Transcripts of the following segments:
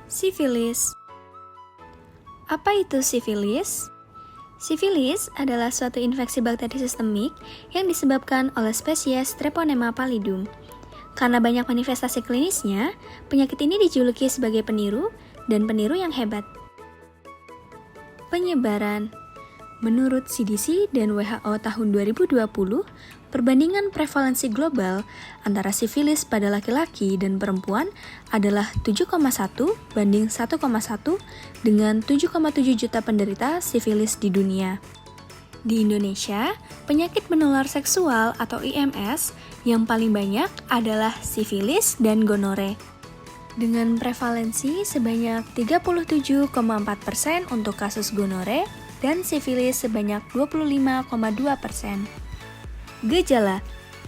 Sifilis. Apa itu sifilis? Sifilis adalah suatu infeksi bakteri sistemik yang disebabkan oleh spesies Treponema pallidum. Karena banyak manifestasi klinisnya, penyakit ini dijuluki sebagai peniru dan peniru yang hebat. Penyebaran. Menurut CDC dan WHO tahun 2020, perbandingan prevalensi global antara sifilis pada laki-laki dan perempuan adalah 7,1 banding 1,1 dengan 7,7 juta penderita sifilis di dunia. Di Indonesia, penyakit menular seksual atau IMS yang paling banyak adalah sifilis dan gonore. Dengan prevalensi sebanyak 37,4% untuk kasus gonore dan sifilis sebanyak 25,2%. Gejala.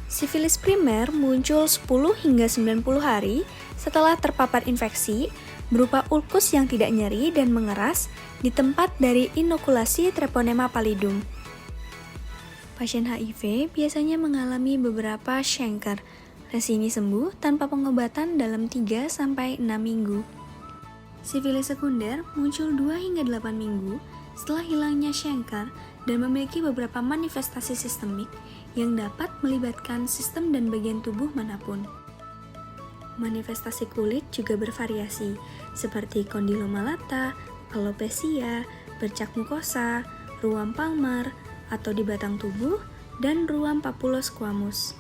Sifilis primer muncul 10 hingga 90 hari setelah terpapar infeksi berupa ulkus yang tidak nyeri dan mengeras di tempat dari inokulasi Treponema pallidum. Pasien HIV biasanya mengalami beberapa chancre. Lesi ini sembuh tanpa pengobatan dalam 3-6 minggu. Sifilis sekunder muncul 2 hingga 8 minggu setelah hilangnya chancre dan memiliki beberapa manifestasi sistemik yang dapat melibatkan sistem dan bagian tubuh manapun. Manifestasi kulit juga bervariasi, seperti kondiloma lata, alopecia, bercak mukosa, ruam palmar, atau di batang tubuh, dan ruam papulosquamous.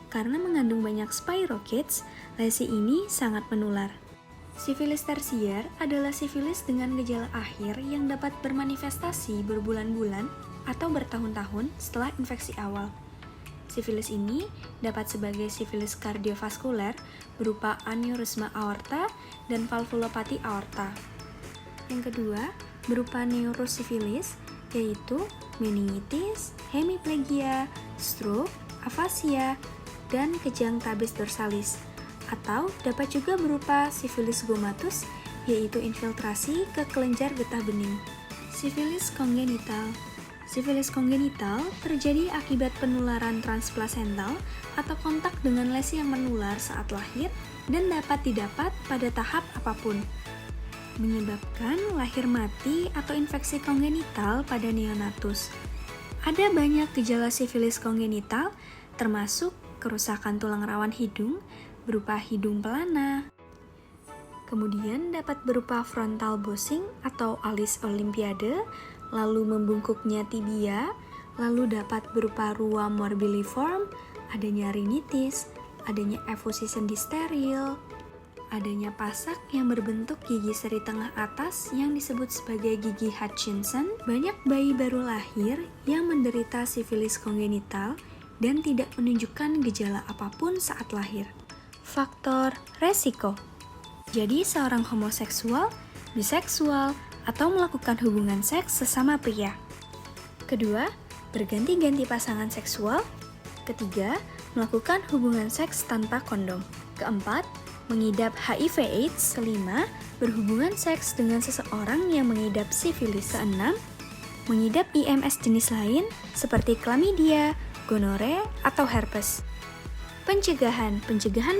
Karena mengandung banyak spirochetes, lesi ini sangat menular. Sifilis tersier adalah sifilis dengan gejala akhir yang dapat bermanifestasi berbulan-bulan atau bertahun-tahun setelah infeksi awal. Sifilis ini dapat sebagai sifilis kardiovaskuler berupa aneurisma aorta dan valvulopati aorta. Yang kedua, berupa neurosifilis, yaitu meningitis, hemiplegia, stroke, afasia, dan kejang tabes dorsalis. Atau dapat juga berupa sifilis gomatus, yaitu infiltrasi ke kelenjar getah bening. Sifilis kongenital. Sifilis kongenital terjadi akibat penularan transplasental atau kontak dengan lesi yang menular saat lahir dan dapat didapat pada tahap apapun. Menyebabkan lahir mati atau infeksi kongenital pada neonatus. Ada banyak gejala sifilis kongenital, termasuk kerusakan tulang rawan hidung, berupa hidung pelana. Kemudian dapat berupa frontal bossing atau alis olimpiade, lalu membungkuknya tibia, lalu dapat berupa ruam morbilliform, adanya rinitis, adanya efusi sendi steril, adanya pasak yang berbentuk gigi seri tengah atas yang disebut sebagai gigi Hutchinson. Banyak bayi baru lahir yang menderita sifilis kongenital dan tidak menunjukkan gejala apapun saat lahir. Faktor resiko. Jadi seorang homoseksual, biseksual, atau melakukan hubungan seks sesama pria. Kedua, berganti-ganti pasangan seksual. Ketiga, melakukan hubungan seks tanpa kondom. Keempat, mengidap HIV/AIDS. Kelima, berhubungan seks dengan seseorang yang mengidap sifilis. Keenam, mengidap IMS jenis lain seperti chlamydia, gonore, atau herpes. Pencegahan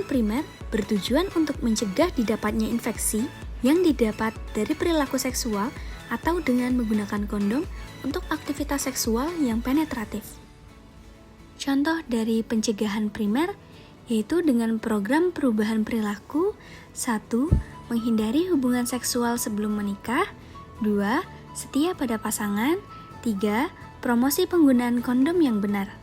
primer bertujuan untuk mencegah didapatnya infeksi yang didapat dari perilaku seksual atau dengan menggunakan kondom untuk aktivitas seksual yang penetratif. Contoh dari pencegahan primer yaitu dengan program perubahan perilaku. 1. Menghindari hubungan seksual sebelum menikah. 2. Setia pada pasangan. 3. Promosi penggunaan kondom yang benar.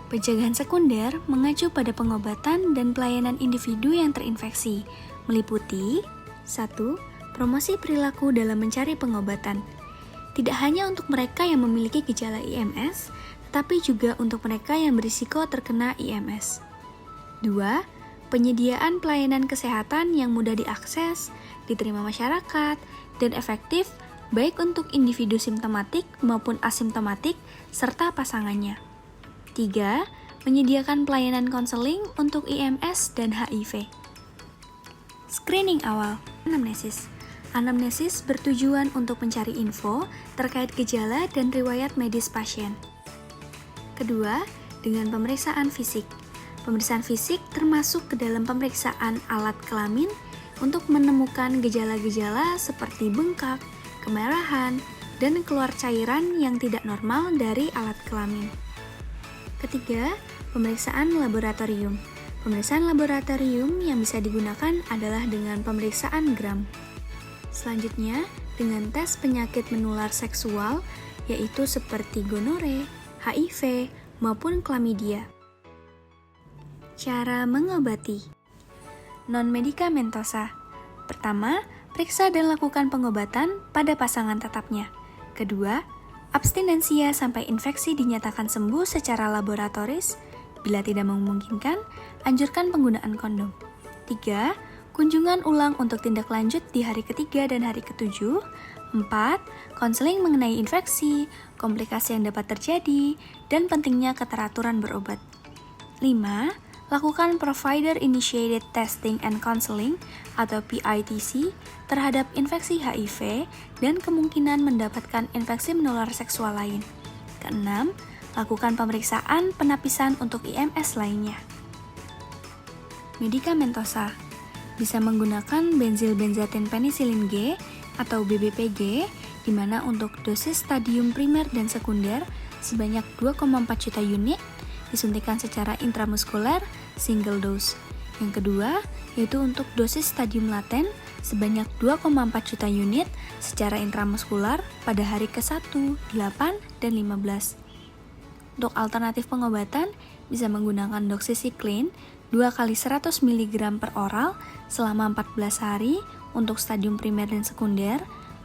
Pencegahan sekunder mengacu pada pengobatan dan pelayanan individu yang terinfeksi, meliputi 1. Promosi perilaku dalam mencari pengobatan. Tidak hanya untuk mereka yang memiliki gejala IMS, tetapi juga untuk mereka yang berisiko terkena IMS. 2. Penyediaan pelayanan kesehatan yang mudah diakses, diterima masyarakat, dan efektif baik untuk individu simptomatik maupun asimptomatik serta pasangannya. 3. Menyediakan pelayanan konseling untuk IMS dan HIV. Screening awal. Anamnesis. Anamnesis bertujuan untuk mencari info terkait gejala dan riwayat medis pasien. Kedua, dengan pemeriksaan fisik. Pemeriksaan fisik termasuk ke dalam pemeriksaan alat kelamin, untuk menemukan gejala-gejala seperti bengkak, kemerahan, dan keluar cairan yang tidak normal dari alat kelamin. Ketiga, pemeriksaan laboratorium. Pemeriksaan laboratorium yang bisa digunakan adalah dengan pemeriksaan Gram. Selanjutnya, dengan tes penyakit menular seksual, yaitu seperti gonore, HIV, maupun klamidia. Cara mengobati. Non-medikamentosa. Pertama, periksa dan lakukan pengobatan pada pasangan tetapnya. Kedua, abstinensia sampai infeksi dinyatakan sembuh secara laboratoris. Bila tidak memungkinkan, anjurkan penggunaan kondom. 3. Kunjungan ulang untuk tindak lanjut di hari ketiga dan hari ketujuh. 4. Konseling mengenai infeksi, komplikasi yang dapat terjadi, dan pentingnya keteraturan berobat. 5. Lakukan Provider Initiated Testing and Counseling atau PITC terhadap infeksi HIV dan kemungkinan mendapatkan infeksi menular seksual lain. Keenam, lakukan pemeriksaan penapisan untuk IMS lainnya. Medikamentosa bisa menggunakan benzilbenzatin penisilin G atau BBPG, di mana untuk dosis stadium primer dan sekunder sebanyak 2,4 juta unit disuntikan secara intramuskuler single dose. Yang kedua, yaitu untuk dosis stadium laten sebanyak 2,4 juta unit secara intramuskular pada hari ke-1, 8, dan 15. Untuk alternatif pengobatan, bisa menggunakan doxycycline 2 kali 100 mg per oral selama 14 hari untuk stadium primer dan sekunder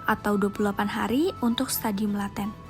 atau 28 hari untuk stadium laten.